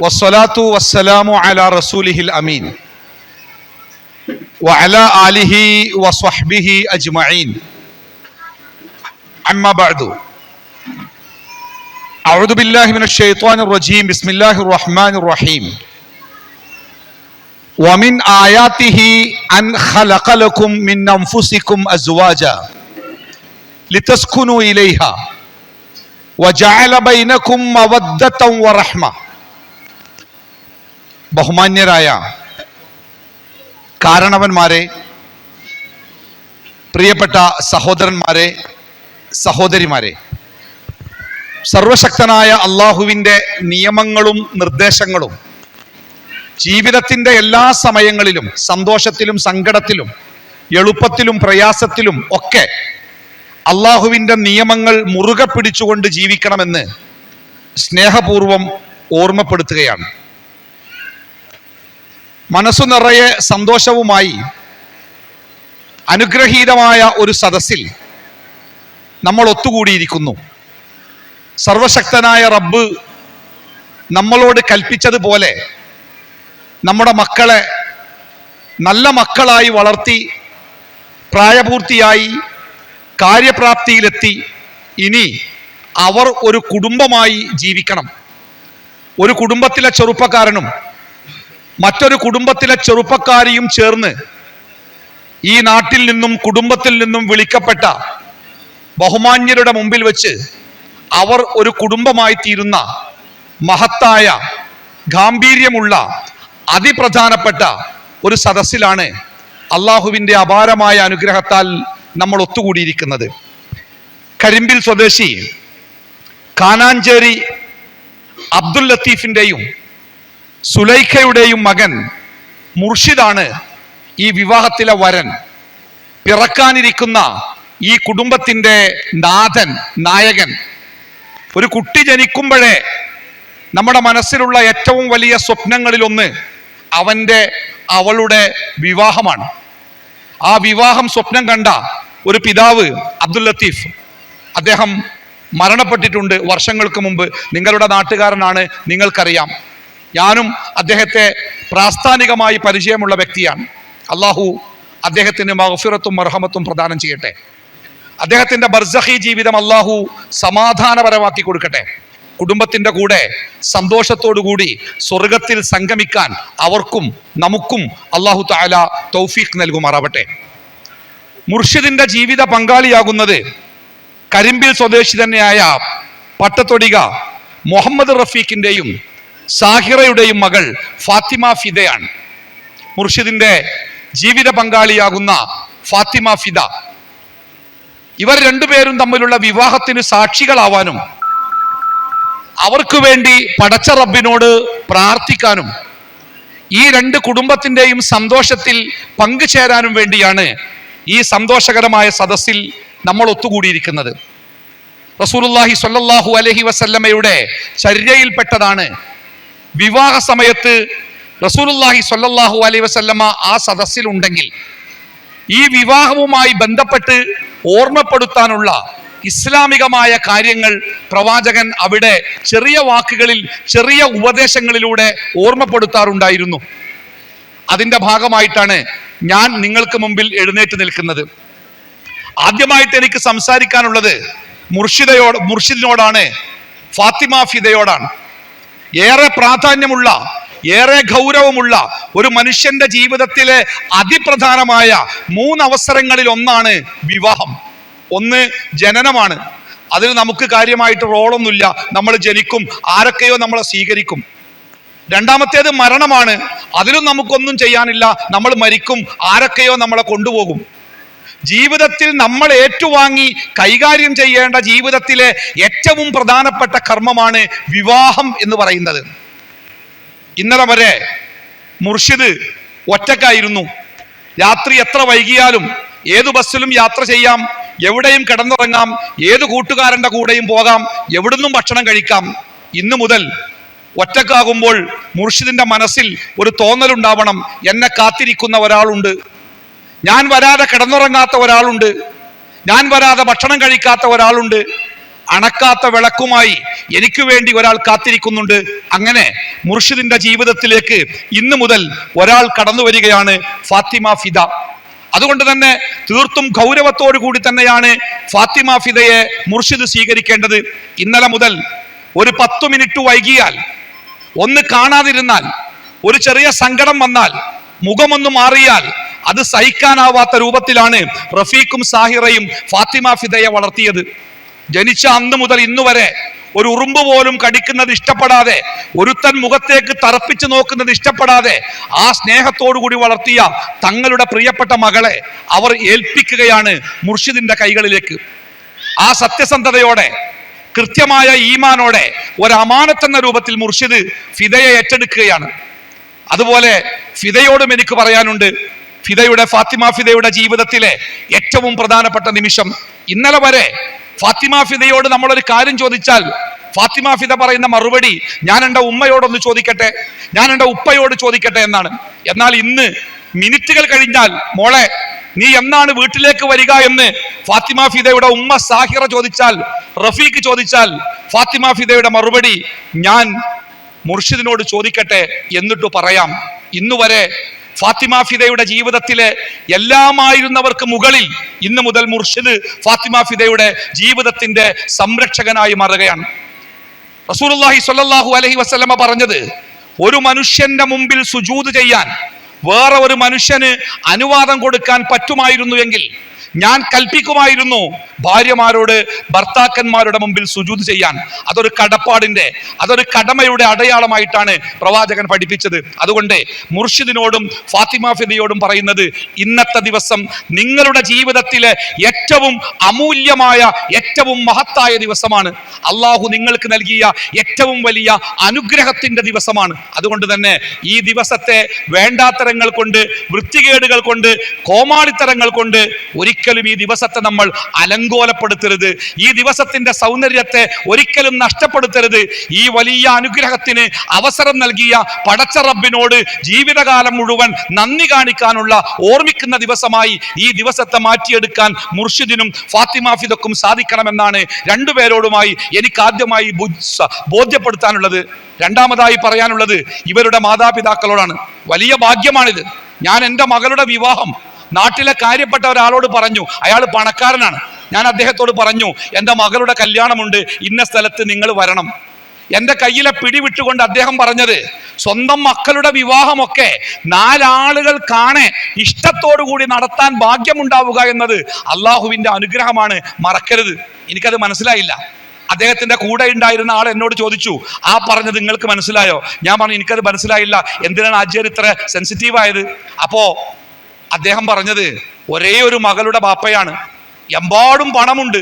വസ്സലാത്തു വസ്സലാമു അലാ റസൂലിഹിൽ അമീൻ വഅലാ ആലിഹി വസ്വഹ്ബിഹി അജ്മഈൻ. അമ്മാ ബഅദു. അഊദു ബില്ലാഹി മിനശ് ശൈത്വാനിർ റജീം. ബിസ്മില്ലാഹിർ റഹ്മാനിർ റഹീം. വമിൻ ആയാതിഹി അൻ ഖലഖ ലക്കും മിൻ അൻഫുസികും അസ്വാജ ലിതസ്കുനു ഇലൈഹാ വജഅല ബൈനകും മവദ്ദതൻ വറഹ്മ. ബഹുമാന്യരായ കാരണവന്മാരെ, പ്രിയപ്പെട്ട സഹോദരന്മാരെ, സഹോദരിമാരെ, സർവശക്തനായ അള്ളാഹുവിൻ്റെ നിയമങ്ങളും നിർദ്ദേശങ്ങളും ജീവിതത്തിൻ്റെ എല്ലാ സമയങ്ങളിലും, സന്തോഷത്തിലും സങ്കടത്തിലും എളുപ്പത്തിലും പ്രയാസത്തിലും ഒക്കെ അള്ളാഹുവിൻ്റെ നിയമങ്ങൾ മുറുകെ പിടിച്ചുകൊണ്ട് ജീവിക്കണമെന്ന് സ്നേഹപൂർവം ഓർമ്മപ്പെടുത്തുകയാണ്. മനസ്സു നിറയെ സന്തോഷവുമായി അനുഗ്രഹീതമായ ഒരു സദസ്സിൽ നമ്മൾ ഒത്തുകൂടിയിരിക്കുന്നു. സർവശക്തനായ റബ്ബ് നമ്മളോട് കൽപ്പിച്ചതുപോലെ നമ്മുടെ മക്കളെ നല്ല മക്കളായി വളർത്തി പ്രായപൂർത്തിയായി കാര്യപ്രാപ്തിയിലെത്തി ഇനി അവർ ഒരു കുടുംബമായി ജീവിക്കണം. ഒരു കുടുംബത്തിലെ ചെറുപ്പക്കാരനും മറ്റൊരു കുടുംബത്തിലെ ചെറുപ്പക്കാരിയും ചേർന്ന് ഈ നാട്ടിൽ നിന്നും കുടുംബത്തിൽ നിന്നും വിളിക്കപ്പെട്ട ബഹുമാന്യരുടെ മുമ്പിൽ വെച്ച് അവർ ഒരു കുടുംബമായി തീരുന്ന മഹത്തായ ഗാംഭീര്യമുള്ള അതിപ്രധാനപ്പെട്ട ഒരു സദസ്സിലാണ് അള്ളാഹുവിൻ്റെ അപാരമായ അനുഗ്രഹത്താൽ നമ്മൾ ഒത്തുകൂടിയിരിക്കുന്നത്. കരിമ്പിൽ സ്വദേശി കാനാഞ്ചേരി അബ്ദുൽ ലത്തീഫിൻ്റെയും സുലൈഖയുടെയും മകൻ മുർഷിദാണ് ഈ വിവാഹത്തിലെ വരൻ. പിറക്കാനിരിക്കുന്ന ഈ കുടുംബത്തിൻ്റെ നാഥൻ, നായകൻ. ഒരു കുട്ടി ജനിക്കുമ്പോഴേ നമ്മുടെ മനസ്സിലുള്ള ഏറ്റവും വലിയ സ്വപ്നങ്ങളിലൊന്ന് അവളുടെ വിവാഹമാണ്. ആ വിവാഹം സ്വപ്നം കണ്ട ഒരു പിതാവ് അബ്ദുൽ ലത്തീഫ്, അദ്ദേഹം മരണപ്പെട്ടിട്ടുണ്ട് വർഷങ്ങൾക്ക് മുമ്പ്. നിങ്ങളുടെ നാട്ടുകാരനാണ്, നിങ്ങൾക്കറിയാം. ഞാനും അദ്ദേഹത്തെ പ്രാസ്ഥാനികമായി പരിചയമുള്ള വ്യക്തിയാണ്. അള്ളാഹു അദ്ദേഹത്തിന് മഗ്ഫിറത്തും മർഹമത്തും പ്രദാനം ചെയ്യട്ടെ. അദ്ദേഹത്തിൻ്റെ ബർസഖി ജീവിതം അള്ളാഹു സമാധാനപരമാക്കി കൊടുക്കട്ടെ. കുടുംബത്തിൻ്റെ കൂടെ സന്തോഷത്തോടുകൂടി സ്വർഗത്തിൽ സംഗമിക്കാൻ അവർക്കും നമുക്കും അള്ളാഹു തആല തൗഫീഖ് നൽകുമാറാവട്ടെ. മുർഷിദിൻ്റെ ജീവിത പങ്കാളിയാകുന്നത് കരിമ്പിൽ സ്വദേശി തന്നെയായ പട്ടത്തൊടിക മുഹമ്മദ് റഫീഖിൻ്റെയും സാഹിറയുടെയും മകൾ ഫാത്തിമ ഫിദയാണ്. മുർഷിദിൻ്റെ ജീവിത പങ്കാളിയാകുന്ന ഫാത്തിമ ഫിദ, ഇവർ രണ്ടുപേരും തമ്മിലുള്ള വിവാഹത്തിന് സാക്ഷികളാവാനും അവർക്ക് വേണ്ടി പടച്ച റബ്ബിനോട് പ്രാർത്ഥിക്കാനും ഈ രണ്ട് കുടുംബത്തിൻ്റെയും സന്തോഷത്തിൽ പങ്കുചേരാനും വേണ്ടിയാണ് ഈ സന്തോഷകരമായ സദസ്സിൽ നമ്മൾ ഒത്തുകൂടിയിരിക്കുന്നത്. റസൂലുള്ളാഹി സ്വല്ലല്ലാഹു അലൈഹി വസല്ലമയുടെ ചര്യയിൽപ്പെട്ടതാണ് വിവാഹ സമയത്ത് റസൂലുള്ളാഹി സ്വല്ലല്ലാഹു അലൈഹി വസല്ലമ ആ സദസ്സിൽ ഉണ്ടെങ്കിൽ ഈ വിവാഹവുമായി ബന്ധപ്പെട്ട് ഓർമ്മപ്പെടുത്താനുള്ള ഇസ്ലാമികമായ കാര്യങ്ങൾ പ്രവാചകൻ അവിടെ ചെറിയ വാക്കുകളിൽ, ചെറിയ ഉപദേശങ്ങളിലൂടെ ഓർമ്മപ്പെടുത്താറുണ്ടായിരുന്നു. അതിൻ്റെ ഭാഗമായിട്ടാണ് ഞാൻ നിങ്ങൾക്ക് മുമ്പിൽ എഴുന്നേറ്റ് നിൽക്കുന്നത്. ആദ്യമായിട്ട് എനിക്ക് സംസാരിക്കാനുള്ളത് മുർഷിദിനോടാണ്, ഫാത്തിമ ഫിദയോടാണ്. ഏറെ പ്രാധാന്യമുള്ള, ഏറെ ഗൗരവമുള്ള ഒരു മനുഷ്യന്റെ ജീവിതത്തിലെ അതിപ്രധാനമായ 3 അവസരങ്ങളിൽ ഒന്നാണ് വിവാഹം. ഒന്ന് ജനനമാണ്. അതിന് നമുക്ക് കാര്യമായിട്ട് റോളൊന്നുമില്ല. നമ്മൾ ജനിക്കും, ആരൊക്കെയോ നമ്മളെ സ്വീകരിക്കും. രണ്ടാമത്തേത് മരണമാണ്. അതിലും നമുക്കൊന്നും ചെയ്യാനില്ല. നമ്മൾ മരിക്കും, ആരൊക്കെയോ നമ്മളെ കൊണ്ടുപോകും. ജീവിതത്തിൽ നമ്മൾ ഏറ്റുവാങ്ങി കൈകാര്യം ചെയ്യേണ്ട ജീവിതത്തിലെ ഏറ്റവും പ്രധാനപ്പെട്ട കർമ്മമാണ് വിവാഹം എന്ന് പറയുന്നത്. ഇന്നലെ വരെ മുർഷിദ് ഒറ്റക്കായിരുന്നു. രാത്രി എത്ര വൈകിയാലും ഏതു ബസ്സിലും യാത്ര ചെയ്യാം, എവിടെയും കിടന്നുറങ്ങാം, ഏത് കൂട്ടുകാരൻ്റെ കൂടെയും പോകാം, എവിടുന്നും ഭക്ഷണം കഴിക്കാം. ഇന്നു മുതൽ ഒറ്റക്കാകുമ്പോൾ മുർഷിദിന്റെ മനസ്സിൽ ഒരു തോന്നലുണ്ടാവണം, എന്നെ കാത്തിരിക്കുന്ന ഒരാളുണ്ട്, ഞാൻ വരാതെ കിടന്നുറങ്ങാത്ത ഒരാളുണ്ട്, ഞാൻ വരാതെ ഭക്ഷണം കഴിക്കാത്ത ഒരാളുണ്ട്. അണക്കാത്ത വിളക്കുമായി എനിക്ക് വേണ്ടി ഒരാൾ കാത്തിരിക്കുന്നുണ്ട്. അങ്ങനെ മുർഷിദിന്റെ ജീവിതത്തിലേക്ക് ഇന്നു മുതൽ ഒരാൾ കടന്നു വരികയാണ്, ഫാത്തിമ ഫിദ. അതുകൊണ്ട് തന്നെ തീർത്തും ഗൗരവത്തോടു കൂടി തന്നെയാണ് ഫാത്തിമ ഫിദയെ മുർഷിദ് സ്വീകരിക്കേണ്ടത്. ഇന്നലെ മുതൽ ഒരു 10 മിനിറ്റ് വൈകിയാൽ, ഒന്ന് കാണാതിരുന്നാൽ, ഒരു ചെറിയ സങ്കടം വന്നാൽ, മുഖമൊന്നു മാറിയാൽ അത് സഹിക്കാനാവാത്ത രൂപത്തിലാണ് റഫീഖും സാഹിറയും ഫാത്തിമ ഫിദയെ വളർത്തിയത്. ജനിച്ച അന്ന് മുതൽ ഇന്നു വരെ ഒരു ഉറുമ്പ് പോലും കടിക്കുന്നത് ഇഷ്ടപ്പെടാതെ, ഒരുത്തൻ മുഖത്തേക്ക് തറപ്പിച്ചു നോക്കുന്നത് ഇഷ്ടപ്പെടാതെ ആ സ്നേഹത്തോടു കൂടി വളർത്തിയ തങ്ങളുടെ പ്രിയപ്പെട്ട മകളെ അവർ ഏൽപ്പിക്കുകയാണ് മുർഷിദിന്റെ കൈകളിലേക്ക്. ആ സത്യസന്ധതയോടെ, കൃത്യമായ ഈമാനോടെ, ഒരു അമാനത്തെന്ന രൂപത്തിൽ മുർഷിദ് ഫിദയെ ഏറ്റെടുക്കുകയാണ്. അതുപോലെ ഫിദയോടും എനിക്ക് പറയാനുണ്ട്. ഫാത്തിമ ഫിദയുടെ ജീവിതത്തിലെ ഏറ്റവും പ്രധാനപ്പെട്ട നിമിഷം, ഇന്നലെ വരെ ഫാത്തിമ ഫിദയോട് നമ്മളൊരു കാര്യം ചോദിച്ചാൽ ഫാത്തിമ ഫിദ പറയുന്ന മറുപടി, ഞാൻ എൻ്റെ ഉമ്മയോടൊന്ന് ചോദിക്കട്ടെ, ഞാൻ എൻ്റെ ഉപ്പയോട് ചോദിക്കട്ടെ എന്നാണ്. എന്നാൽ ഇന്ന് മിനിറ്റുകൾ കഴിഞ്ഞാൽ, മോളെ നീ എന്നാണ് വീട്ടിലേക്ക് വരിക എന്ന് ഫാത്തിമ ഫിദയുടെ ഉമ്മ സാഹിറ ചോദിച്ചാൽ, റഫീഖ് ചോദിച്ചാൽ, ഫാത്തിമ ഫിദയുടെ മറുപടി, ഞാൻ മുർഷിദിനോട് ചോദിക്കട്ടെ എന്നിട്ടു പറയാം. ഇന്നുവരെ ഫാത്തിമ ഫിദയുടെ ജീവിതത്തിലെ എല്ലാമായിരുന്നവർക്ക് മുകളിൽ ഇന്നു മുതൽ മുർഷിദ് ഫാത്തിമ ഫിദയുടെ ജീവിതത്തിന്റെ സംരക്ഷകനായി മാറുകയാണ്. റസൂലുള്ളാഹി സ്വല്ലല്ലാഹു അലൈഹി വസല്ലമ പറഞ്ഞത്, ഒരു മനുഷ്യന്റെ മുമ്പിൽ സുജൂദ് ചെയ്യാൻ വേറെ ഒരു മനുഷ്യന് അനുവാദം കൊടുക്കാൻ പറ്റുമായിരുന്നു എങ്കിൽ ഞാൻ കൽപ്പിക്കുമായിരുന്നു ഭാര്യമാരോട് ഭർത്താക്കന്മാരുടെ മുമ്പിൽ സുജൂദ് ചെയ്യാൻ. അതൊരു കടപ്പാടിന്റെ, അതൊരു കടമയുടെ അടയാളമായിട്ടാണ് പ്രവാചകൻ പഠിപ്പിച്ചത്. അതുകൊണ്ട് മുർഷിദിനോടും ഫാത്തിമ ഫിദയോടും പറയുന്നത്, ഇന്നത്തെ ദിവസം നിങ്ങളുടെ ജീവിതത്തിലെ ഏറ്റവും അമൂല്യമായ, ഏറ്റവും മഹത്തായ ദിവസമാണ്. അള്ളാഹു നിങ്ങൾക്ക് നൽകിയ ഏറ്റവും വലിയ അനുഗ്രഹത്തിന്റെ ദിവസമാണ്. അതുകൊണ്ട് തന്നെ ഈ ദിവസത്തെ വേണ്ടാത്തരങ്ങൾ കൊണ്ട്, വൃത്തികേടുകൾ കൊണ്ട്, കോമാളിത്തരങ്ങൾ കൊണ്ട് ഒരിക്കലും ഈ ദിവസത്തെ നമ്മൾ അലങ്കോലപ്പെടുത്തരുത്. ഈ ദിവസത്തിന്റെ സൗന്ദര്യത്തെ ഒരിക്കലും നഷ്ടപ്പെടുത്തരുത്. ഈ വലിയ അനുഗ്രഹത്തിന് അവസരം നൽകിയ പടച്ച റബ്ബിനോട് ജീവിതകാലം മുഴുവൻ നന്ദി കാണിക്കാനുള്ള, ഓർമ്മിക്കുന്ന ദിവസമായി ഈ ദിവസത്തെ മാറ്റിയെടുക്കാൻ മുർഷിദിനും ഫാത്തിമ ഫിദക്കും സാധിക്കണമെന്നാണ് രണ്ടുപേരോടുമായി എനിക്ക് ആദ്യമായി ബോധ്യപ്പെടുത്താനുള്ളത്. രണ്ടാമതായി പറയാനുള്ളത് ഇവരുടെ മാതാപിതാക്കളോടാണ്. വലിയ ഭാഗ്യമാണിത്. ഞാൻ എൻ്റെ മകളുടെ വിവാഹം നാട്ടിലെ കാര്യപ്പെട്ട ഒരാളോട് പറഞ്ഞു. അയാൾ പണക്കാരനാണ്. ഞാൻ അദ്ദേഹത്തോട് പറഞ്ഞു, എൻ്റെ മകളുടെ കല്യാണമുണ്ട്, ഇന്ന സ്ഥലത്ത് നിങ്ങൾ വരണം. എൻ്റെ കയ്യിലെ പിടിവിട്ടുകൊണ്ട് അദ്ദേഹം പറഞ്ഞത്, സ്വന്തം മക്കളുടെ വിവാഹമൊക്കെ 4 ആളുകൾ കാണെ ഇഷ്ടത്തോടു കൂടി നടത്താൻ ഭാഗ്യമുണ്ടാവുക എന്നത് അള്ളാഹുവിൻ്റെ അനുഗ്രഹമാണ്, മറക്കരുത്. എനിക്കത് മനസ്സിലായില്ല. അദ്ദേഹത്തിന്റെ കൂടെ ഉണ്ടായിരുന്ന ആൾ എന്നോട് ചോദിച്ചു, ആ പറഞ്ഞത് നിങ്ങൾക്ക് മനസ്സിലായോ? ഞാൻ പറഞ്ഞു, എനിക്കത് മനസ്സിലായില്ല. എന്തിനാണ് ആചാര്യ ഇത്ര സെൻസിറ്റീവായത്? അപ്പോ അദ്ദേഹം പറഞ്ഞത്, ഒരേ ഒരു മകളുടെ ബാപ്പയാണ്, എമ്പാടും പണമുണ്ട്,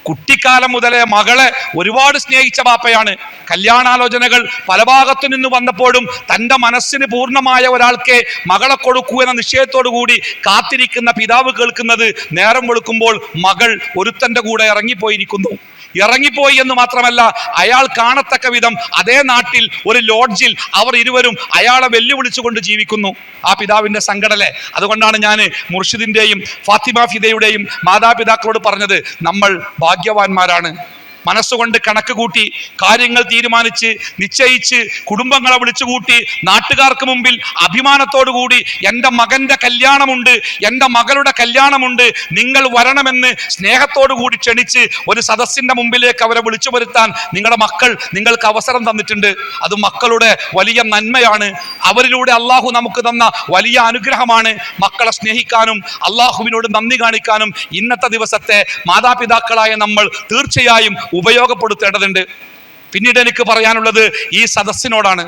കുട്ടിക്കാലം മുതലേ മകളെ ഒരുപാട് സ്നേഹിച്ച ബാപ്പയാണ്. കല്യാണാലോചനകൾ പല ഭാഗത്തു നിന്ന് വന്നപ്പോഴും തൻ്റെ മനസ്സിന് പൂർണ്ണമായ ഒരാൾക്ക് മകളെ കൊടുക്കൂ എന്ന നിശ്ചയത്തോടു കൂടി കാത്തിരിക്കുന്ന പിതാവ് കേൾക്കുന്നത്, നേരം വെളുക്കുമ്പോൾ മകൾ ഒരുത്തൻ്റെ കൂടെ ഇറങ്ങിപ്പോയിരിക്കുന്നു. ഇറങ്ങിപ്പോയി എന്ന് മാത്രമല്ല, അയാൾ കാണത്തക്ക വിധം അതേ നാട്ടിൽ ഒരു ലോഡ്ജിൽ അവർ ഇരുവരും അയാളെ വെല്ലുവിളിച്ചുകൊണ്ട് ജീവിക്കുന്നു. ആ പിതാവിന്റെ സങ്കടല്ലേ. അതുകൊണ്ടാണ് ഞാൻ മുർഷിദിന്റെയും ഫാത്തിമ ഫിദയുടെയും മാതാപിതാക്കളോട് പറഞ്ഞത്, നമ്മൾ ഭാഗ്യവാന്മാരാണ്. മനസ്സുകൊണ്ട് കണക്ക് കൂട്ടി, കാര്യങ്ങൾ തീരുമാനിച്ച്, നിശ്ചയിച്ച്, കുടുംബങ്ങളെ വിളിച്ചുകൂട്ടി, നാട്ടുകാർക്ക് മുമ്പിൽ അഭിമാനത്തോടു കൂടി എൻ്റെ മകൻ്റെ കല്യാണമുണ്ട്, എൻ്റെ മകളുടെ കല്യാണമുണ്ട്, നിങ്ങൾ വരണമെന്ന് സ്നേഹത്തോടു കൂടി ക്ഷണിച്ച് ഒരു സദസ്സിൻ്റെ മുമ്പിലേക്ക് അവരെ വിളിച്ചു വരുത്താൻ നിങ്ങളുടെ മക്കൾ നിങ്ങൾക്ക് അവസരം തന്നിട്ടുണ്ട്. അത് മക്കളുടെ വലിയ നന്മയാണ്. അവരിലൂടെ അള്ളാഹു നമുക്ക് തന്ന വലിയ അനുഗ്രഹമാണ്. മക്കളെ സ്നേഹിക്കാനും അള്ളാഹുവിനോട് നന്ദി കാണിക്കാനും ഇന്നത്തെ ദിവസത്തെ മാതാപിതാക്കളായ നമ്മൾ തീർച്ചയായും ഉപയോഗപ്പെടുത്തേണ്ടതുണ്ട്. പിന്നീട് എനിക്ക് പറയാനുള്ളത് ഈ സദസ്സിനോടാണ്.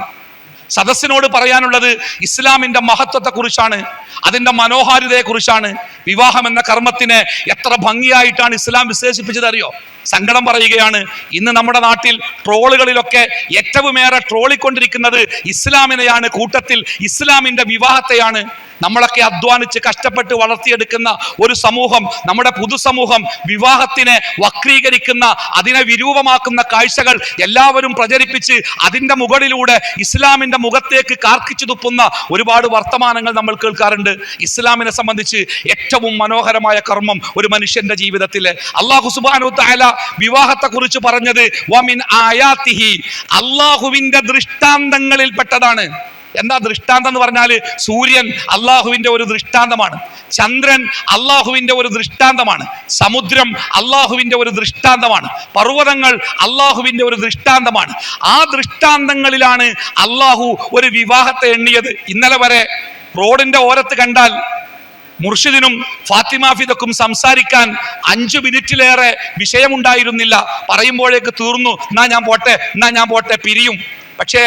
സദസ്സിനോട് പറയാനുള്ളത് ഇസ്ലാമിന്റെ മഹത്വത്തെക്കുറിച്ചാണ്, അതിൻ്റെ മനോഹാരിതയെക്കുറിച്ചാണ്. വിവാഹം എന്ന കർമ്മത്തിനെ എത്ര ഭംഗിയായിട്ടാണ് ഇസ്ലാം വിശേഷിപ്പിച്ചത് അറിയോ? സങ്കടം പറയുകയാണ്, ഇന്ന് നമ്മുടെ നാട്ടിൽ ട്രോളുകളിലൊക്കെ ഏറ്റവുമേറെ ട്രോളിക്കൊണ്ടിരിക്കുന്നത് ഇസ്ലാമിനെയാണ്, കൂട്ടത്തിൽ ഇസ്ലാമിന്റെ വിവാഹത്തെയാണ്. നമ്മളൊക്കെ അധ്വാനിച്ച് കഷ്ടപ്പെട്ട് വളർത്തിയെടുക്കുന്ന ഒരു സമൂഹം, നമ്മുടെ പൊതുസമൂഹം വിവാഹത്തിനെ വക്രീകരിക്കുന്ന, അതിനെ വിരൂപമാക്കുന്ന കാഴ്ചകൾ എല്ലാവരും പ്രചരിപ്പിച്ച് അതിന്റെ മുകളിലൂടെ ഇസ്ലാമിന്റെ മുഖത്തേക്ക് കാർക്കിച്ചു തുപ്പുന്ന ഒരുപാട് വർത്തമാനങ്ങൾ നമ്മൾ കേൾക്കാറുണ്ട്. ഇസ്ലാമിനെ സംബന്ധിച്ച് ഏറ്റവും മനോഹരമായ കർമ്മം ഒരു മനുഷ്യന്റെ ജീവിതത്തിൽ അല്ലാഹു സുബ്ഹാനഹു വ തആല വിവാഹത്തെ കുറിച്ച് പറഞ്ഞത് വമിൻ ആയാതിഹി, അല്ലാഹുവിന്റെ ദൃഷ്ടാന്തങ്ങളിൽ പെട്ടതാണ്. എന്താ ദൃഷ്ടാന്തം എന്ന് പറഞ്ഞാല്? സൂര്യൻ അള്ളാഹുവിന്റെ ഒരു ദൃഷ്ടാന്തമാണ്, ചന്ദ്രൻ അള്ളാഹുവിന്റെ ഒരു ദൃഷ്ടാന്തമാണ്, സമുദ്രം അള്ളാഹുവിന്റെ ഒരു ദൃഷ്ടാന്തമാണ്, പർവ്വതങ്ങൾ അള്ളാഹുവിന്റെ ഒരു ദൃഷ്ടാന്തമാണ്. ആ ദൃഷ്ടാന്തങ്ങളിലാണ് അള്ളാഹു ഒരു വിവാഹത്തെ എണ്ണിയത്. ഇന്നലെ വരെ റോഡിന്റെ ഓരത്ത് കണ്ടാൽ മുർഷിദിനും ഫാത്തിമ ഫിദക്കും സംസാരിക്കാൻ 5 മിനിറ്റിലേറെ വിഷയമുണ്ടായിരുന്നില്ല. പറയുമ്പോഴേക്ക് തീർന്നു, എന്നാ ഞാൻ പോട്ടെ, പിരിയും. പക്ഷേ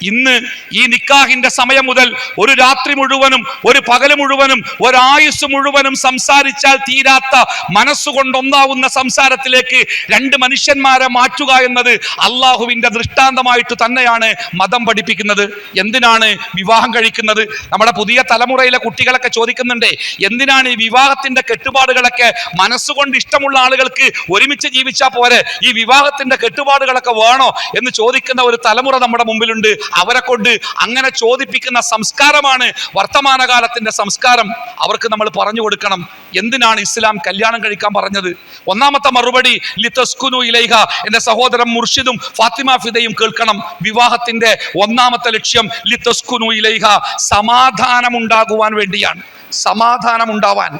ഇന്ന് ഈ നിക്കാഹിന്റെ സമയം മുതൽ ഒരു രാത്രി മുഴുവനും, ഒരു പകല് മുഴുവനും, ഒരായുസ് മുഴുവനും സംസാരിച്ചാൽ തീരാത്ത, മനസ്സുകൊണ്ടൊന്നാവുന്ന സംസാരത്തിലേക്ക് 2 മനുഷ്യന്മാരെ മാറ്റുക എന്നത് അള്ളാഹുവിന്റെ ദൃഷ്ടാന്തമായിട്ട് തന്നെയാണ് മതം പഠിപ്പിക്കുന്നത്. എന്തിനാണ് വിവാഹം കഴിക്കുന്നത്? നമ്മുടെ പുതിയ തലമുറയിലെ കുട്ടികളൊക്കെ ചോദിക്കുന്നുണ്ടേ, എന്തിനാണ് ഈ വിവാഹത്തിന്റെ കെട്ടുപാടുകളൊക്കെ? മനസ്സുകൊണ്ട് ഇഷ്ടമുള്ള ആളുകൾക്ക് ഒരുമിച്ച് ജീവിച്ചാൽ പോരെ, ഈ വിവാഹത്തിന്റെ കെട്ടുപാടുകളൊക്കെ വേണോ എന്ന് ചോദിക്കുന്ന ഒരു തലമുറ നമ്മുടെ മുമ്പിലുണ്ട്. അവരെ കൊണ്ട് അങ്ങനെ ചോദിപ്പിക്കുന്ന സംസ്കാരമാണ് വർത്തമാനകാലത്തിന്റെ സംസ്കാരം. അവർക്ക് നമ്മൾ പറഞ്ഞു കൊടുക്കണം എന്തിനാണ് ഇസ്ലാം കല്യാണം കഴിക്കാൻ പറഞ്ഞത്. ഒന്നാമത്തെ മറുപടി ലിതസ്കുനു ഇലൈഹ. എന്റെ സഹോദരൻ മുർഷിദും ഫാത്തിമ ഫിദയും കേൾക്കണം. വിവാഹത്തിന്റെ ഒന്നാമത്തെ ലക്ഷ്യം ലിതസ്കുനു ഇലൈഹ, സമാധാനം ഉണ്ടാകുവാൻ വേണ്ടിയാണ്. സമാധാനം ഉണ്ടാവാൻ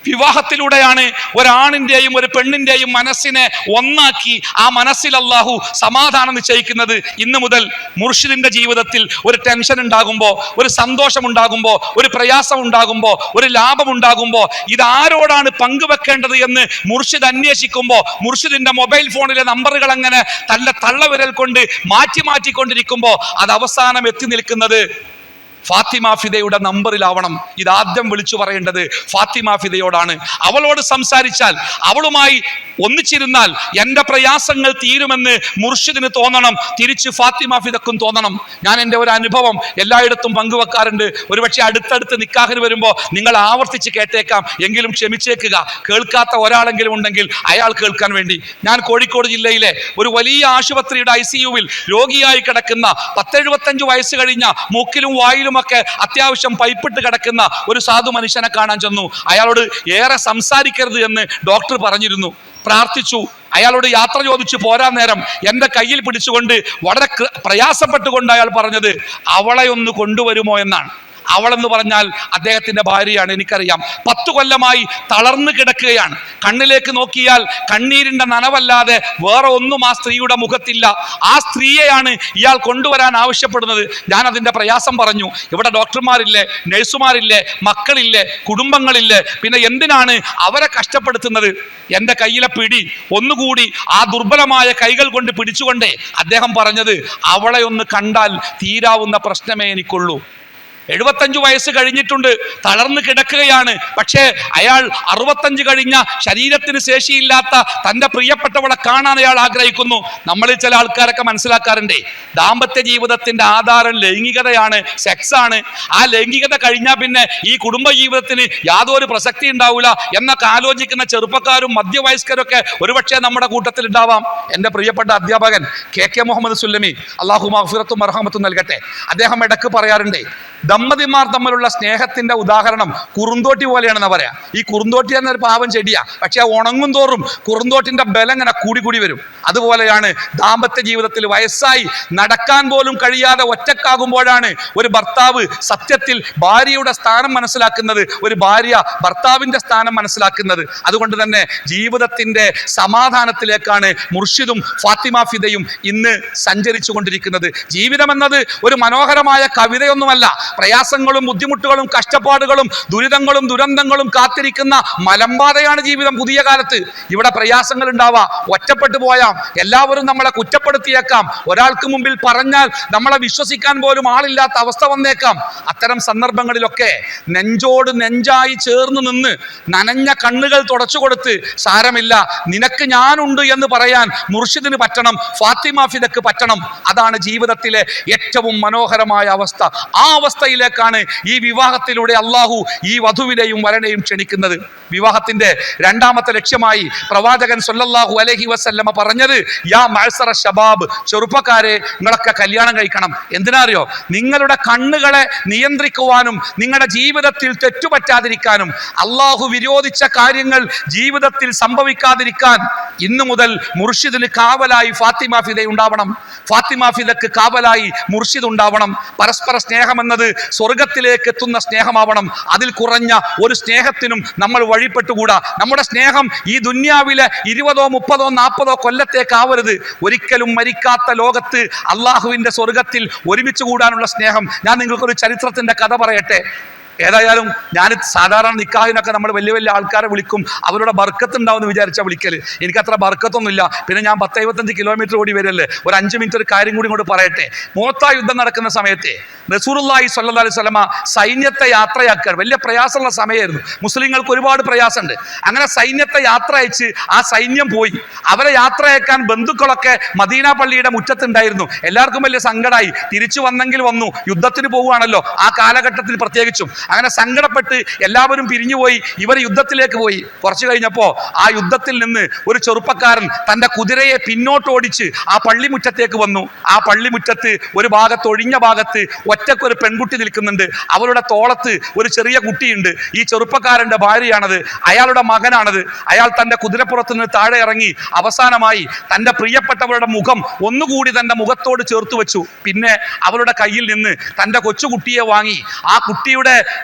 വിവാഹത്തിലൂടെയാണ് ഒരാണിന്റെയും ഒരു പെണ്ണിന്റെയും മനസ്സിനെ ഒന്നാക്കി ആ മനസ്സിൽ അല്ലാഹു സമാധാനം നിശ്ചയിക്കുന്നത്. ഇന്ന് മുതൽ മുർഷിദിന്റെ ജീവിതത്തിൽ ഒരു ടെൻഷൻ ഉണ്ടാകുമ്പോ, ഒരു സന്തോഷം ഉണ്ടാകുമ്പോ, ഒരു പ്രയാസം ഉണ്ടാകുമ്പോ, ഒരു ലാഭം ഉണ്ടാകുമ്പോ ഇതാരോടാണ് പങ്കുവെക്കേണ്ടത് എന്ന് മുർഷിദ് അന്വേഷിക്കുമ്പോ, മുർഷിദിന്റെ മൊബൈൽ ഫോണിലെ നമ്പറുകൾ അങ്ങനെ തന്റെ തള്ളവിരൽ കൊണ്ട് മാറ്റിക്കൊണ്ടിരിക്കുമ്പോ അത് അവസാനം എത്തി നിൽക്കുന്നത് ഫാത്തിമ ഫിദയുടെ നമ്പറിലാവണം. ഇതാദ്യം വിളിച്ചു പറയേണ്ടത് ഫാത്തിമ ഫിദയോടാണ്. അവളോട് സംസാരിച്ചാൽ, അവളുമായി ഒന്നിച്ചിരുന്നാൽ എൻ്റെ പ്രയാസങ്ങൾ തീരുമെന്ന് മുർഷിദിന് തോന്നണം, തിരിച്ച് ഫാത്തിമ ഫിദക്കും തോന്നണം. ഞാൻ എൻ്റെ ഒരു അനുഭവം എല്ലായിടത്തും പങ്കുവെക്കാറുണ്ട്. ഒരുപക്ഷെ അടുത്തടുത്ത് നിക്കാഹിന് വരുമ്പോൾ നിങ്ങൾ ആവർത്തിച്ച് കേട്ടേക്കാം, എങ്കിലും ക്ഷമിച്ചേക്കുക. കേൾക്കാത്ത ഒരാളെങ്കിലും ഉണ്ടെങ്കിൽ അയാൾ കേൾക്കാൻ വേണ്ടി. ഞാൻ കോഴിക്കോട് ജില്ലയിലെ ഒരു വലിയ ആശുപത്രിയുടെ ICUവിൽ രോഗിയായി കിടക്കുന്ന 10-75 വയസ്സ് കഴിഞ്ഞ മൂക്കിലും വായിലും ഒക്കെ അത്യാവശ്യം പൈപ്പിട്ട് കിടക്കുന്ന ഒരു സാധു മനുഷ്യനെ കാണാൻ ചെന്നു. അയാളോട് ഏറെ സംസാരിക്കരുത് എന്ന് ഡോക്ടർ പറഞ്ഞിരുന്നു. പ്രാർത്ഥിച്ചു. അയാളോട് യാത്ര ചോദിച്ചു പോരാൻ നേരം എൻ്റെ കയ്യിൽ പിടിച്ചുകൊണ്ട് വളരെ പ്രയാസപ്പെട്ടുകൊണ്ട് അയാൾ പറഞ്ഞത്, അവളെ ഒന്ന് കൊണ്ടുവരുമോ എന്നാണ്. അവളെന്ന് പറഞ്ഞാൽ അദ്ദേഹത്തിന്റെ ഭാര്യയാണ്. എനിക്കറിയാം, 10 കൊല്ലമായി തളർന്നു കിടക്കുകയാണ്. കണ്ണിലേക്ക് നോക്കിയാൽ കണ്ണീരിന്റെ നനവല്ലാതെ വേറെ ഒന്നും ആ സ്ത്രീയുടെ മുഖത്തില്ല. ആ സ്ത്രീയെയാണ് ഇയാൾ കൊണ്ടുവരാൻ ആവശ്യപ്പെടുന്നത്. ഞാൻ അതിന്റെ പ്രയാസം പറഞ്ഞു. ഇവിടെ ഡോക്ടർമാരില്ലേ, നഴ്സുമാരില്ലേ, മക്കളില്ലേ, കുടുംബങ്ങളില്ലേ, പിന്നെ എന്തിനാണ് അവരെ കഷ്ടപ്പെടുത്തുന്നത്? എൻ്റെ കയ്യിലെ പിടി ഒന്നുകൂടി ആ ദുർബലമായ കൈകൾ കൊണ്ട് പിടിച്ചുകൊണ്ടേ അദ്ദേഹം പറഞ്ഞത്, അവളെ ഒന്ന് കണ്ടാൽ തീരാവുന്ന പ്രശ്നമേ എനിക്കുള്ളൂ. 75 വയസ്സ് കഴിഞ്ഞിട്ടുണ്ട്, തളർന്നു കിടക്കുകയാണ്. പക്ഷേ അയാൾ 65 കഴിഞ്ഞ ശരീരത്തിന് ശേഷിയില്ലാത്ത തൻ്റെ പ്രിയപ്പെട്ടവളെ കാണാൻ അയാൾ ആഗ്രഹിക്കുന്നു. നമ്മളിൽ ചില ആൾക്കാരൊക്കെ മനസ്സിലാക്കാറുണ്ടേ, ദാമ്പത്യ ജീവിതത്തിന്റെ ആധാരം ലൈംഗികതയാണ്, സെക്സാണ്. ആ ലൈംഗികത കഴിഞ്ഞാൽ പിന്നെ ഈ കുടുംബ ജീവിതത്തിന് യാതൊരു പ്രസക്തി ഉണ്ടാവില്ല എന്നൊക്കെ ആലോചിക്കുന്ന ചെറുപ്പക്കാരും മധ്യവയസ്കരൊക്കെ ഒരുപക്ഷെ നമ്മുടെ കൂട്ടത്തിൽ ഉണ്ടാവാം. എൻ്റെ പ്രിയപ്പെട്ട അധ്യാപകൻ KK മുഹമ്മദ് സുല്ലമി, അള്ളാഹു മഗ്ഫിറത്തും മർഹമത്തും നൽകട്ടെ, അദ്ദേഹം ഇടക്ക് പറയാറുണ്ടേ, ദമ്പതിമാർ തമ്മിലുള്ള സ്നേഹത്തിന്റെ ഉദാഹരണം കുറുന്തോട്ടി പോലെയാണെന്ന് പറയാം. ഈ കുറുന്തോട്ടി എന്നൊരു പാവം ചെടിയാ, പക്ഷെ ഉണങ്ങും തോറും കുറുന്തോട്ടിന്റെ ബലം ഇങ്ങനെ കൂടി വരും. അതുപോലെയാണ് ദാമ്പത്യ ജീവിതത്തിൽ വയസ്സായി നടക്കാൻ പോലും കഴിയാതെ ഒറ്റക്കാകുമ്പോഴാണ് ഒരു ഭർത്താവ് സത്യത്തിൽ ഭാര്യയുടെ സ്ഥാനം മനസ്സിലാക്കുന്നത്, ഒരു ഭാര്യ ഭർത്താവിന്റെ സ്ഥാനം മനസ്സിലാക്കുന്നത്. അതുകൊണ്ട് തന്നെ ജീവിതത്തിന്റെ സമാധാനത്തിലേക്കാണ് മുർഷിദും ഫാത്തിമ ഫിദയും ഇന്ന് സഞ്ചരിച്ചു കൊണ്ടിരിക്കുന്നത്. ജീവിതം എന്നത് ഒരു മനോഹരമായ കവിതയൊന്നുമല്ല. പ്രയാസങ്ങളും ബുദ്ധിമുട്ടുകളും കഷ്ടപ്പാടുകളും ദുരിതങ്ങളും ദുരന്തങ്ങളും കാത്തിരിക്കുന്ന മലമ്പാതയാണ് ജീവിതം. പുതിയ കാലത്ത് ഇവിടെ പ്രയാസങ്ങൾ ഉണ്ടാവാം, ഒറ്റപ്പെട്ടു പോയാം, എല്ലാവരും നമ്മളെ കുറ്റപ്പെടുത്തിയേക്കാം, ഒരാൾക്ക് മുമ്പിൽ പറഞ്ഞാൽ നമ്മളെ വിശ്വസിക്കാൻ പോലും ആളില്ലാത്ത അവസ്ഥ വന്നേക്കാം. അത്തരം സന്ദർഭങ്ങളിലൊക്കെ നെഞ്ചോട് നെഞ്ചായി ചേർന്ന് നിന്ന് നനഞ്ഞ കണ്ണുകൾ തുടച്ചു കൊടുത്ത്, സാരമില്ല നിനക്ക് ഞാനുണ്ട് എന്ന് പറയാൻ മുർഷിദിന് പറ്റണം, ഫാത്തിമ ഫിദക്ക് പറ്റണം. അതാണ് ജീവിതത്തിലെ ഏറ്റവും മനോഹരമായ അവസ്ഥ. ആ അവസ്ഥയിൽ അവസ്ഥയിലേക്കാണ് ഈ വിവാഹത്തിലൂടെ അള്ളാഹു ഈ വധുവിനെയും വരനെയും ക്ഷണിക്കുന്നത്. വിവാഹത്തിന്റെ രണ്ടാമത്തെ ലക്ഷ്യമായി പ്രവാചകൻ സല്ലല്ലാഹു അലൈഹി വസല്ലമ പറഞ്ഞത്, യാ മഅ്സറ ശബാബ്, ചെറുപ്പക്കാരെ നിങ്ങളൊക്കെ കല്യാണം കഴിക്കണം. എന്തിനാ അറിയോ? നിങ്ങളുടെ കണ്ണുകളെ നിയന്ത്രിക്കുവാനും നിങ്ങളുടെ ജീവിതത്തിൽ തെറ്റുപറ്റാതിരിക്കാനും അള്ളാഹു വിരോധിച്ച കാര്യങ്ങൾ ജീവിതത്തിൽ സംഭവിക്കാതിരിക്കാൻ ഇന്നു മുതൽ മുർഷിദിന് കാവലായി ഫാത്തിമ ഫിദ ഉണ്ടാവണം. ഫാത്തിമ ഫിദക്ക് കാവലായി മുർഷിദ് ഉണ്ടാവണം. പരസ്പര സ്നേഹം എന്നത് സ്വർഗത്തിലേക്ക് എത്തുന്ന സ്നേഹമാവണം. അതിൽ കുറഞ്ഞ ഒരു സ്നേഹത്തിനും നമ്മൾ വഴിപ്പെട്ടുകൂടാ. നമ്മുടെ സ്നേഹം ഈ ദുന്യാവിലെ 20, 30, 40 കൊല്ലത്തേക്കാവരുത്. ഒരിക്കലും മരിക്കാത്ത ലോകത്ത് അള്ളാഹുവിന്റെ സ്വർഗത്തിൽ ഒരുമിച്ച് കൂടാനുള്ള സ്നേഹം. ഞാൻ നിങ്ങൾക്കൊരു ചരിത്രത്തിന്റെ കഥ പറയട്ടെ. ഏതായാലും ഞാൻ സാധാരണ നിക്കാഹിനൊക്കെ നമ്മൾ വലിയ വലിയ ആൾക്കാരെ വിളിക്കും, അവരുടെ ബർക്കത്ത് ഉണ്ടാവുമെന്ന് വിചാരിച്ചാൽ വിളിക്കൽ. എനിക്കത്ര ബർക്കത്തൊന്നുമില്ല. പിന്നെ ഞാൻ 10-75 കിലോമീറ്റർ ഓടി വരല്ലേ. ഒരു 5 മിനിറ്റ് ഒരു കാര്യം കൂടി ഇങ്ങോട്ട് പറയട്ടെ. മൂത്ത യുദ്ധം നടക്കുന്ന സമയത്ത് റസൂലുള്ളാഹി സ്വല്ലല്ലാഹു അലൈഹി വസല്ലമ സൈന്യത്തെ യാത്രയാക്കാൻ വലിയ പ്രയാസമുള്ള സമയമായിരുന്നു. മുസ്ലിങ്ങൾക്ക് ഒരുപാട് പ്രയാസമുണ്ട്. അങ്ങനെ സൈന്യത്തെ യാത്ര അയച്ച് ആ സൈന്യം പോയി. അവരെ യാത്രയക്കാൻ ബന്ധുക്കളൊക്കെ മദീന പള്ളിയുടെ മുറ്റത്തുണ്ടായിരുന്നു. എല്ലാവർക്കും വലിയ സങ്കടമായി. തിരിച്ചു വന്നെങ്കിൽ വന്നു, യുദ്ധത്തിന് പോവുകയാണല്ലോ ആ കാലഘട്ടത്തിൽ പ്രത്യേകിച്ചും. അങ്ങനെ സങ്കടപ്പെട്ട് എല്ലാവരും പിരിഞ്ഞുപോയി. ഇവർ യുദ്ധത്തിലേക്ക് പോയി. കുറച്ചു കഴിഞ്ഞപ്പോ ആ യുദ്ധത്തിൽ നിന്ന് ഒരു ചെറുപ്പക്കാരൻ തന്റെ കുതിരയെ പിന്നോട്ട് ഓടിച്ച് ആ പള്ളിമുറ്റത്തേക്ക് വന്നു. ആ പള്ളിമുറ്റത്ത് ഒരു ഭാഗത്ത്, ഒഴിഞ്ഞ ഭാഗത്ത് ഒറ്റക്കൊരു പെൺകുട്ടി നിൽക്കുന്നുണ്ട്. അവളുടെ തോളത്ത് ഒരു ചെറിയ കുട്ടിയുണ്ട്. ഈ ചെറുപ്പക്കാരന്റെ ഭാര്യയാണത്, അയാളുടെ മകനാണത്. അയാൾ തന്റെ കുതിരപ്പുറത്ത് നിന്ന് താഴെ ഇറങ്ങി അവസാനമായി തന്റെ പ്രിയപ്പെട്ടവരുടെ മുഖം ഒന്നുകൂടി തന്റെ മുഖത്തോട് ചേർത്ത് വെച്ചു. പിന്നെ അവളുടെ കയ്യിൽ നിന്ന് തന്റെ കൊച്ചുകുട്ടിയെ വാങ്ങി ആ കുട്ടിയുടെ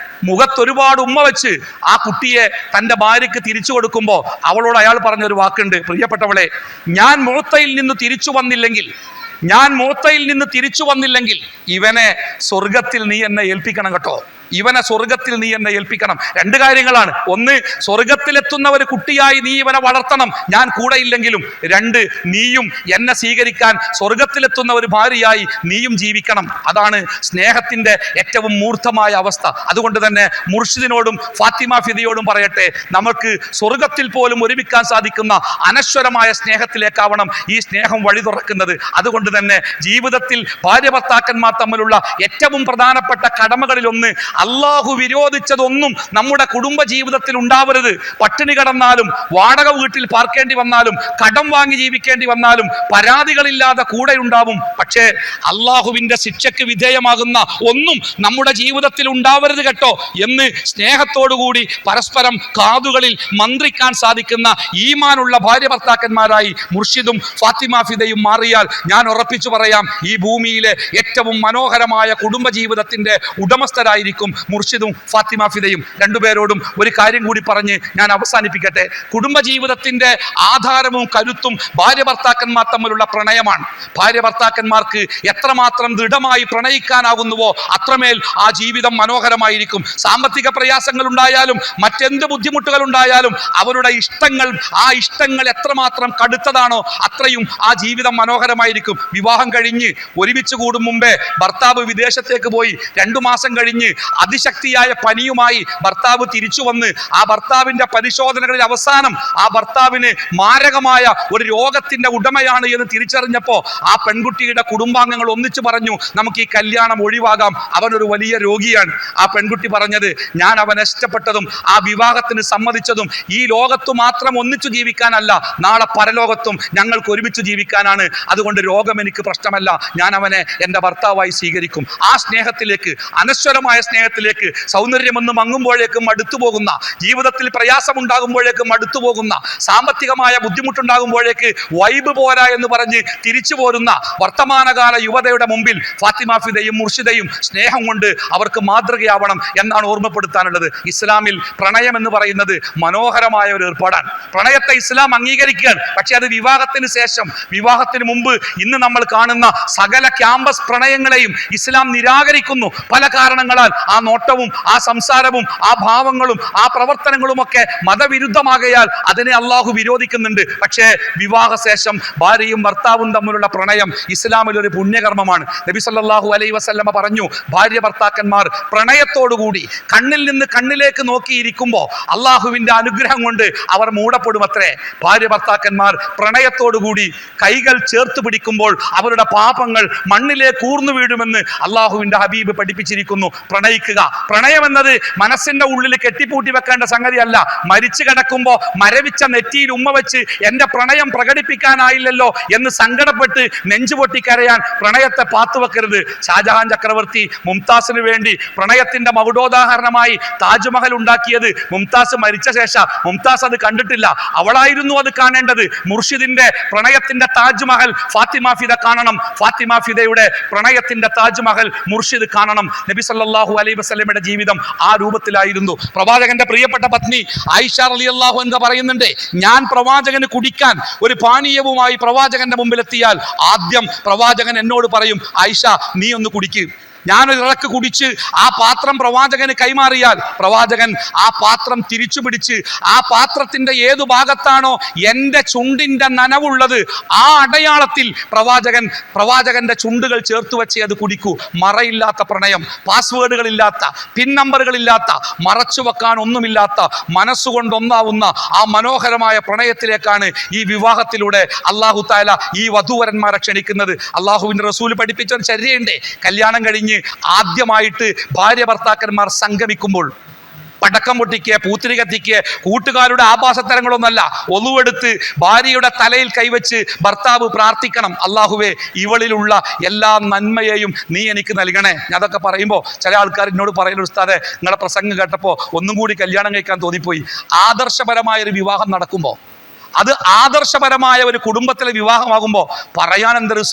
മുഖത്തൊരുപാട് ഉമ്മ വെച്ച് ആ കുട്ടിയെ തന്റെ ഭാര്യയ്ക്ക് തിരിച്ചു കൊടുക്കുമ്പോൾ അവളോട് അയാൾ പറഞ്ഞൊരു വാക്കുണ്ട്, പ്രിയപ്പെട്ടവളെ, ഞാൻ മുഅത്തയിൽ നിന്ന് തിരിച്ചു വന്നില്ലെങ്കിൽ ഇവനെ സ്വർഗത്തിൽ നീ എന്നെ ഏൽപ്പിക്കണം കേട്ടോ. ഇവനെ സ്വർഗത്തിൽ നീ എന്നെ ഏൽപ്പിക്കണം. 2 കാര്യങ്ങളാണ്. ഒന്ന്, സ്വർഗത്തിലെത്തുന്ന ഒരു കുട്ടിയായി നീ ഇവനെ വളർത്തണം, ഞാൻ കൂടെ ഇല്ലെങ്കിലും. 2, നീയും എന്നെ സ്വീകരിക്കാൻ സ്വർഗത്തിലെത്തുന്ന ഒരു ഭാര്യയായി നീയും ജീവിക്കണം. അതാണ് സ്നേഹത്തിന്റെ ഏറ്റവും മൂർത്തമായ അവസ്ഥ. അതുകൊണ്ട് തന്നെ മുർഷിദിനോടും ഫാത്തിമ ഫിദയോടും പറയട്ടെ, നമുക്ക് സ്വർഗത്തിൽ പോലും ഒരുമിക്കാൻ സാധിക്കുന്ന അനശ്വരമായ സ്നേഹത്തിലേക്കാവണം ഈ സ്നേഹം വഴി തുറക്കുന്നത്. അതുകൊണ്ട് തന്നെ ജീവിതത്തിൽ ഭാര്യ ഭർത്താക്കന്മാർ തമ്മിലുള്ള ഏറ്റവും പ്രധാനപ്പെട്ട കടമകളിലൊന്ന്, അള്ളാഹു വിരോധിച്ചതൊന്നും നമ്മുടെ കുടുംബ ജീവിതത്തിൽ ഉണ്ടാവരുത്. പട്ടിണി കിടന്നാലും, വാടക വീട്ടിൽ പാർക്കേണ്ടി വന്നാലും, കടം വാങ്ങി ജീവിക്കേണ്ടി വന്നാലും പരാതികളില്ലാതെ കൂടെ ഉണ്ടാവും. പക്ഷേ അള്ളാഹുവിന്റെ ശിക്ഷയ്ക്ക് വിധേയമാകുന്ന ഒന്നും നമ്മുടെ ജീവിതത്തിൽ ഉണ്ടാവരുത് കേട്ടോ എന്ന് സ്നേഹത്തോടുകൂടി പരസ്പരം കാതുകളിൽ മന്ത്രിക്കാൻ സാധിക്കുന്ന ഈമാനുള്ള ഭാര്യ ഭർത്താക്കന്മാരായി മുർഷിദും ഫാത്തിമ ഫിദയും മാറിയാൽ ഞാൻ ഉറപ്പിച്ചു പറയാം, ഈ ഭൂമിയിലെ ഏറ്റവും മനോഹരമായ കുടുംബ ജീവിതത്തിന്റെ ഉടമസ്ഥരായിരിക്കും മുർഷിദും ഫാത്തിമ ഫിദയും. 2 പേരോടും ഒരു കാര്യം കൂടി പറഞ്ഞ് ഞാൻ അവസാനിപ്പിക്കട്ടെ. കുടുംബ ജീവിതത്തിന്റെ ആധാരവും കരുത്തും ഭാര്യ ഭർത്താക്കന്മാർ തമ്മിലുള്ള പ്രണയമാണ്. ഭാര്യ ഭർത്താക്കന്മാർക്ക് എത്രമാത്രം ദൃഢമായി പ്രണയിക്കാനാകുന്നുവോ അത്രമേൽ ആ ജീവിതം മനോഹരമായിരിക്കും. സാമ്പത്തിക പ്രയാസങ്ങൾ ഉണ്ടായാലും മറ്റെന്ത് ബുദ്ധിമുട്ടുകൾ ഉണ്ടായാലും അവരുടെ ആ ഇഷ്ടങ്ങൾ എത്രമാത്രം കടുത്തതാണോ അത്രയും ആ ജീവിതം മനോഹരമായിരിക്കും. വിവാഹം കഴിഞ്ഞ് ഒരുമിച്ച് കൂടും മുമ്പേ ഭർത്താവ് വിദേശത്തേക്ക് പോയി 2 മാസം കഴിഞ്ഞ് അതിശക്തിയായ പനിയുമായി ഭർത്താവ് തിരിച്ചു വന്ന് ആ ഭർത്താവിന്റെ പരിശോധനകളിൽ അവസാനം ആ ഭർത്താവിന് മാരകമായ ഒരു രോഗത്തിന്റെ ഉടമയാണ് എന്ന് തിരിച്ചറിഞ്ഞപ്പോ ആ പെൺകുട്ടിയുടെ കുടുംബാംഗങ്ങൾ ഒന്നിച്ചു പറഞ്ഞു, നമുക്ക് ഈ കല്യാണം ഒഴിവാകാം, അവനൊരു വലിയ രോഗിയാണ്. ആ പെൺകുട്ടി പറഞ്ഞത്, ഞാൻ അവനെ ഇഷ്ടപ്പെട്ടതും ആ വിവാഹത്തിന് സമ്മതിച്ചതും ഈ ലോകത്തു മാത്രം ഒന്നിച്ചു ജീവിക്കാനല്ല, നാളെ പരലോകത്തും ഞങ്ങൾക്ക് ഒരുമിച്ച് ജീവിക്കാനാണ്. അതുകൊണ്ട് രോഗം എനിക്ക് പ്രശ്നമല്ല, ഞാൻ അവനെ എൻ്റെ ഭർത്താവായി സ്വീകരിക്കും. ആ സ്നേഹത്തിലേക്ക്, അനശ്വരമായ സ്നേഹത്തിലേക്ക്, സൗന്ദര്യമെന്ന് മങ്ങുമ്പോഴേക്കും അടുത്തു പോകുന്ന, ജീവിതത്തിൽ പ്രയാസമുണ്ടാകുമ്പോഴേക്കും അടുത്തു പോകുന്ന, സാമ്പത്തികമായ ബുദ്ധിമുട്ടുണ്ടാകുമ്പോഴേക്ക് വൈബ് പോരാ എന്ന് പറഞ്ഞ് തിരിച്ചു പോരുന്ന വർത്തമാനകാല യുവതയുടെ മുമ്പിൽ ഫാത്തിമ ഫിദയും മുർഷിദയും സ്നേഹം കൊണ്ട് അവർക്ക് മാതൃകയാവണം എന്നാണ് ഓർമ്മപ്പെടുത്താനുള്ളത്. ഇസ്ലാമിൽ പ്രണയം എന്ന് പറയുന്നത് മനോഹരമായ ഒരു ഏർപ്പാടാണ്. പ്രണയത്തെ ഇസ്ലാം അംഗീകരിക്കുകയാണ്. പക്ഷെ അത് വിവാഹത്തിന് ശേഷം, വിവാഹത്തിന് മുമ്പ് ഇന്ന് നമ്മൾ കാണുന്ന സകല ക്യാമ്പസ് പ്രണയങ്ങളെയും ഇസ്ലാം നിരാകരിക്കുന്നു. പല കാരണങ്ങളാൽ ആ നോട്ടവും ആ സംസാരവും ആ ഭാവങ്ങളും ആ പ്രവർത്തനങ്ങളുമൊക്കെ മതവിരുദ്ധമാകയാൽ അതിനെ അള്ളാഹു വിരോധിക്കുന്നുണ്ട്. പക്ഷേ വിവാഹശേഷം ഭാര്യയും ഭർത്താവും തമ്മിലുള്ള പ്രണയം ഇസ്ലാമിൽ ഒരു പുണ്യകർമ്മമാണ്. നബി സല്ലല്ലാഹു അലൈഹി വസല്ലമ പറഞ്ഞു, ഭാര്യ ഭർത്താക്കന്മാർ പ്രണയത്തോടുകൂടി കണ്ണിൽ നിന്ന് കണ്ണിലേക്ക് നോക്കിയിരിക്കുമ്പോൾ അള്ളാഹുവിന്റെ അനുഗ്രഹം കൊണ്ട് അവർ മൂടപ്പെടുമത്രേ. ഭാര്യ ഭർത്താക്കന്മാർ പ്രണയത്തോടുകൂടി കൈകൾ ചേർത്ത് പിടിക്കുമ്പോൾ അവരുടെ പാപങ്ങൾ മണ്ണിലേക്ക് ഊർന്നു വീഴുമെന്ന് അള്ളാഹുവിന്റെ ഹബീബ് പഠിപ്പിച്ചിരിക്കുന്നു. പ്രണയിക്കുക, പ്രണയം എന്നത് മനസ്സിന്റെ ഉള്ളിൽ കെട്ടിപ്പൂട്ടി വെക്കേണ്ട സംഗതിയല്ല. മരിച്ചു കിടക്കുമ്പോൾ മരവിച്ച നെറ്റിയിൽ ഉമ്മ വെച്ച് എന്റെ പ്രണയം പ്രകടിപ്പിക്കാനായില്ലല്ലോ എന്ന് സങ്കടപ്പെട്ട് നെഞ്ചുപൊട്ടി കരയാൻ പ്രണയത്തെ പാത്തുവെക്കരുത്. ഷാജഹാൻ ചക്രവർത്തി മുംതാസിന് വേണ്ടി പ്രണയത്തിന്റെ മകുടോദാഹരണമായി താജ്മഹൽ ഉണ്ടാക്കിയത് മുംതാസ് മരിച്ച ശേഷം. മുംതാസ് അത് കണ്ടിട്ടില്ല, അവളായിരുന്നു അത് കാണേണ്ടത്. മുർഷിദിന്റെ പ്രണയത്തിന്റെ താജ്മഹൽ ഫാത്തിമ ഫിദ കാണണം. ഫാത്തിമ ഫിദയുടെ പ്രണയത്തിന്റെ താജ്മഹൽ മുർഷിദ് കാണണം. നബി സല്ലല്ലാഹു അലൈഹി വസല്ലമയുടെ ജീവിതം ആ രൂപത്തിലായിരുന്നു. പ്രവാചകന്റെ പ്രിയപ്പെട്ട പത്നി ആയിഷ റളിയല്ലാഹു അൻഹ പറയുന്നുണ്ട്, ഞാൻ പ്രവാചകന് കുടിക്കാൻ ഒരു പാനീയവുമായി പ്രവാചകന്റെ മുമ്പിലെത്തിയാൽ ആദ്യം പ്രവാചകൻ എന്നോട് പറയും, ആയിഷ നീ ഒന്ന് കുടിക്ക്. ഞാനൊരിറക്ക് കുടിച്ച് ആ പാത്രം പ്രവാചകന് കൈമാറിയാൽ പ്രവാചകൻ ആ പാത്രം തിരിച്ചു പിടിച്ച് ആ പാത്രത്തിന്റെ ഏതു ഭാഗത്താണോ എൻ്റെ ചുണ്ടിന്റെ നനവുള്ളത് ആ അടയാളത്തിൽ പ്രവാചകന്റെ ചുണ്ടുകൾ ചേർത്ത് വെച്ച് അത് കുടിക്കൂ. മറയില്ലാത്ത പ്രണയം, പാസ്വേഡുകളില്ലാത്ത, പിൻ നമ്പറുകളില്ലാത്ത, മറച്ചു വെക്കാൻ ഒന്നുമില്ലാത്ത, മനസ്സുകൊണ്ട് ഒന്നാവുന്ന ആ മനോഹരമായ പ്രണയത്തിലേക്കാണ് ഈ വിവാഹത്തിലൂടെ അല്ലാഹു തആല ഈ വധൂവരന്മാരെ ക്ഷണിക്കുന്നത്. അല്ലാഹുവിന്റെ റസൂൽ പഠിപ്പിച്ച ഒരു ചര്യയുണ്ട്. കല്യാണം കഴിഞ്ഞ് ആദ്യമായിട്ട് ഭാര്യ ഭർത്താക്കന്മാർ സംഗമിക്കുമ്പോൾ പടക്കം പൊട്ടിക്കുക, പൂത്തിരി കത്തിക്കുക, കൂട്ടുകാരുടെ ആഭാസത്തരങ്ങളൊന്നല്ല. ഒളുവെടുത്ത് ഭാര്യയുടെ തലയിൽ കൈവച്ച് ഭർത്താവ് പ്രാർത്ഥിക്കണം, അള്ളാഹുവേ ഇവളിലുള്ള എല്ലാ നന്മയെയും നീ എനിക്ക് നൽകണേ. ഞാൻ അതൊക്കെ പറയുമ്പോൾ ചില ആൾക്കാർ എന്നോട് പറയുന്ന ഉസ്താദേ, നിങ്ങളുടെ പ്രസംഗം കേട്ടപ്പോൾ ഒന്നും കൂടി കല്യാണം കഴിക്കാൻ തോന്നിപ്പോയി. ആദർശപരമായൊരു വിവാഹം നടക്കുമ്പോൾ, അത് ആദർശപരമായ ഒരു കുടുംബത്തിലെ വിവാഹമാകുമ്പോൾ പറയാൻ എന്തൊരു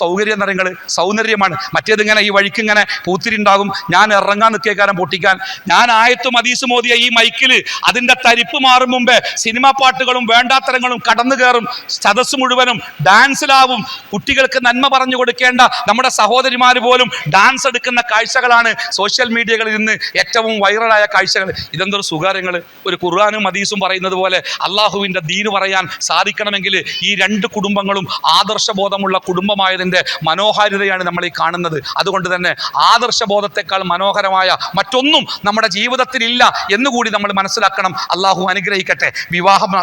സൗന്ദര്യമാണ്. മറ്റേതിങ്ങനെ ഈ വഴിക്കിങ്ങനെ പൂത്തിരി ഉണ്ടാകും, ഞാൻ ഇറങ്ങാൻ നിൽക്കേക്കാരം പൊട്ടിക്കാൻ. ഞാൻ ആയത്തും ഹദീസും ഓതിയ ഈ മൈക്കിൽ അതിൻ്റെ തരിപ്പ് മാറും മുമ്പേ സിനിമാ പാട്ടുകളും വേണ്ടാത്തരങ്ങളും കടന്നു കയറും. സദസ്സ് മുഴുവനും ഡാൻസിലാവും. കുട്ടികൾക്ക് നന്മ പറഞ്ഞു കൊടുക്കേണ്ട നമ്മുടെ സഹോദരിമാർ പോലും ഡാൻസ് എടുക്കുന്ന കാഴ്ചകളാണ് സോഷ്യൽ മീഡിയകളിൽ നിന്ന് ഏറ്റവും വൈറലായ കാഴ്ചകൾ. ഇതെന്തൊരു സുകാര്യങ്ങൾ. ഒരു ഖുർആനും ഹദീസും പറയുന്നത് പോലെ അള്ളാഹുവിൻ്റെ ദീന് പറയാൻ സാധിക്കണമെങ്കിൽ ഈ രണ്ട് കുടുംബങ്ങളും ആദർശബോധമുള്ള കുടുംബമായതിൻ്റെ മനോഹാരിതയാണ് നമ്മൾ ഈ കാണുന്നത്. അതുകൊണ്ട് തന്നെ ആദർശബോധത്തെക്കാൾ മനോഹരമായ മറ്റൊന്നും നമ്മുടെ ജീവിതത്തിൽ ഇല്ല എന്നുകൂടി നമ്മൾ മനസ്സിലാക്കണം. അള്ളാഹു അനുഗ്രഹിക്കട്ടെ. വിവാഹം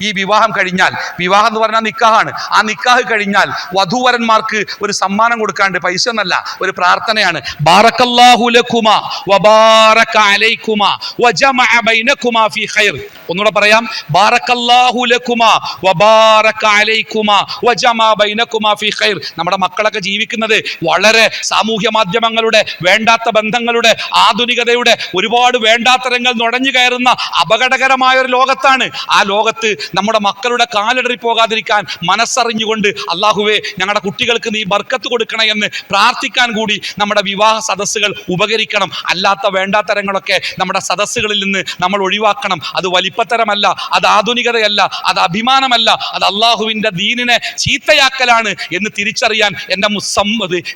ഈ വിവാഹം കഴിഞ്ഞാൽ, വിവാഹം എന്ന് പറഞ്ഞാൽ നിക്കാഹാണ്. ആ നിക്കാഹ് കഴിഞ്ഞാൽ വധൂവരന്മാർക്ക് ഒരു സമ്മാനം കൊടുക്കാണ്ട്, പൈസ എന്നല്ല, ഒരു പ്രാർത്ഥനയാണ്. ബാറക്കല്ലാഹു ലക്കുമാ വബാറക അലൈക്കുമാ വജമഅ ബൈനകുമാ ഫീ ഖൈർ. ഒന്നുകൂടെ പറയാം, ബാറക്കല്ലാഹു ലക്കുമാ വബാറക അലൈക്കുമാ വജമഅ ബൈനകുമാ ഫീ ഖൈർ. നമ്മുടെ മക്കളൊക്കെ ജീവിക്കുന്നത് വളരെ സാമൂഹ്യ മാധ്യമങ്ങളുടെ, വേണ്ടാത്ത ബന്ധങ്ങളുടെ, ആധുനികതയുടെ ഒരുപാട് വേണ്ടാത്തരങ്ങൾ നുഴഞ്ഞു കയറുന്ന അപകടകരമായ ഒരു ലോകത്താണ്. ആ ലോകത്ത് നമ്മുടെ മക്കളുടെ കാലിടറി പോകാതിരിക്കാൻ മനസ്സറിഞ്ഞുകൊണ്ട് അള്ളാഹുവേ ഞങ്ങളുടെ കുട്ടികൾക്ക് നീ ബർക്കത്ത് കൊടുക്കണേ എന്ന് പ്രാർത്ഥിക്കാൻ കൂടി നമ്മുടെ വിവാഹ സദസ്സുകൾ ഉപകരിക്കണം. അല്ലാത്ത വേണ്ടാത്തരങ്ങളൊക്കെ നമ്മുടെ സദസ്സുകളിൽ നിന്ന് നമ്മൾ ഒഴിവാക്കണം. അത് വലിപ്പത്തരമല്ല, അത് ആധുനികതയല്ല, അത് അഭിമാനമല്ല, അത് അള്ളാഹുവിൻ്റെ ദീനിനെ ചീത്തയാക്കലാണ് എന്ന് തിരിച്ചറിയാൻ എൻ്റെ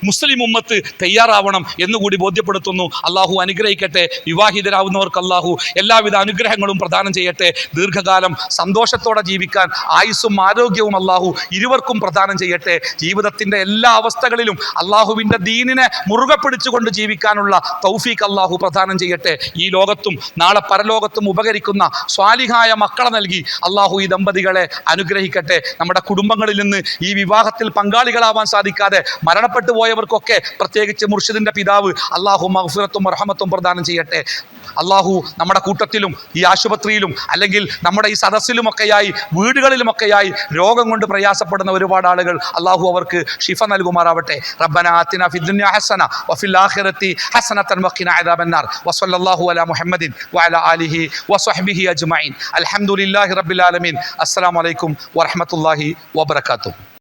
മുസ്ലിം ഉമ്മത്ത് തയ്യാറാവണം എന്നുകൂടി ബോധ്യപ്പെടുത്തുന്നു. അള്ളാഹു അനുഗ്രഹിക്കട്ടെ. വിവാഹിതരാവുന്നവർക്ക് അള്ളാഹു എല്ലാവിധ അനുഗ്രഹങ്ങളും പ്രദാനം ചെയ്യട്ടെ. ദീർഘകാലം സന്തോഷത്തോടെ ജീവിക്കാൻ ആയുസ്സും ആരോഗ്യവും അള്ളാഹു ഇരുവർക്കും പ്രദാനം ചെയ്യട്ടെ. ജീവിതത്തിൻ്റെ എല്ലാ അവസ്ഥകളിലും അള്ളാഹുവിൻ്റെ ദീനിനെ മുറുകെ പിടിച്ചുകൊണ്ട് ജീവിക്കാനുള്ള തൗഫീഖ് അള്ളാഹു പ്രദാനം ചെയ്യട്ടെ. ഈ ലോകത്തും നാളെ പരലോകത്തും ഉപകരിക്കുന്ന സ്വാലിഹായ മക്കളെ നൽകി അള്ളാഹു ഈ ദമ്പതികളെ അനുഗ്രഹിക്കട്ടെ. നമ്മുടെ കുടുംബങ്ങളിൽ നിന്ന് ഈ വിവാഹത്തിൽ പങ്കാളികളാവാൻ സാധിക്കാതെ മരണപ്പെട്ടു പോയവർക്കൊക്കെ, പ്രത്യേകിച്ച് മുർഷിദിൻ്റെ പിതാവ്, അള്ളാഹു മഗ്ഫിറത്തും റഹ്മത്തും പ്രദാനം ചെയ്യട്ടെ. അള്ളാഹു നമ്മുടെ കൂട്ടത്തിലും ഈ ആശുപത്രിയിലും അല്ലെങ്കിൽ നമ്മുടെ ഈ സദസ്സിലുമൊക്കെയായി, വീടുകളിലുമൊക്കെയായി രോഗം കൊണ്ട് പ്രയാസപ്പെടുന്ന ഒരുപാട് ആളുകൾ, അള്ളാഹു അവർക്ക് ഷിഫ നൽകുമാറാവട്ടെ. റബ്ബനാ ആതിനാ ഫിദ്ദുനിയ ഹസന വഫിൽ ആഖിറതി ഹസനതൻ വഖിനാ അദാബന്നാർ വസല്ലല്ലാഹു അലാ മുഹമ്മദിൻ വഅലാ ആലിഹി വസ്വഹ്ബിഹി അജ്മഈൻ. അൽഹംദുലില്ലാഹി റബ്ബിൽ ആലമീൻ. അസ്സലാമു അലൈക്കും വറഹ്മത്തുള്ളാഹി വബറകാതുഹു.